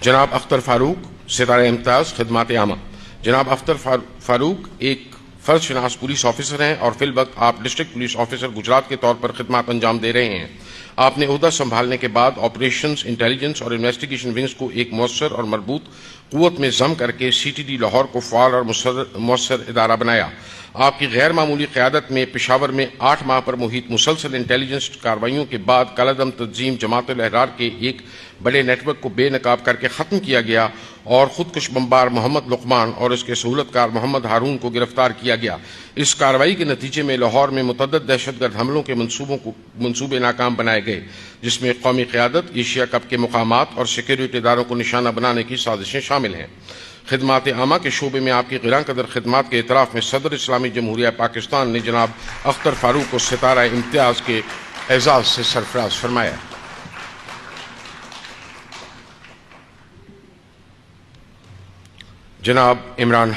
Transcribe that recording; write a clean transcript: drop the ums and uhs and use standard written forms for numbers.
جناب اختر فاروق، ستارہ امتیاز خدمات عامہ۔ جناب اختر فاروق ایک فرض شناس پولیس آفیسر ہیں اور فی الوقت آپ ڈسٹرکٹ پولیس آفیسر گجرات کے طور پر خدمات انجام دے رہے ہیں۔ آپ نے عہدہ سنبھالنے کے بعد آپریشنز، انٹیلیجنس اور انویسٹیگیشن ونگز کو ایک مؤثر اور مربوط قوت میں ضم کر کے سی ٹی ڈی لاہور کو فعال اور مؤثر ادارہ بنایا۔ آپ کی غیر معمولی قیادت میں پشاور میں 8 ماہ پر محیط مسلسل انٹیلیجنس کارروائیوں کے بعد کالعدم تنظیم جماعت الاحرار کے ایک بڑے نیٹ ورک کو بے نقاب کر کے ختم کیا گیا اور خودکش بمبار محمد لقمان اور اس کے سہولت کار محمد ہارون کو گرفتار کیا گیا۔ اس کارروائی کے نتیجے میں لاہور میں متعدد دہشت گرد حملوں کے منصوبے ناکام بنائے گئے، جس میں قومی قیادت، ایشیا کپ کے مقامات اور سیکیورٹی اداروں کو نشانہ بنانے کی سازشیں شامل ہیں۔ خدمات عامہ کے شعبے میں آپ کی گراں قدر خدمات کے اعتراف میں صدر اسلامی جمہوریہ پاکستان نے جناب اختر فاروق کو ستارہ امتیاز کے اعزاز سے سرفراز فرمایا۔ جناب عمران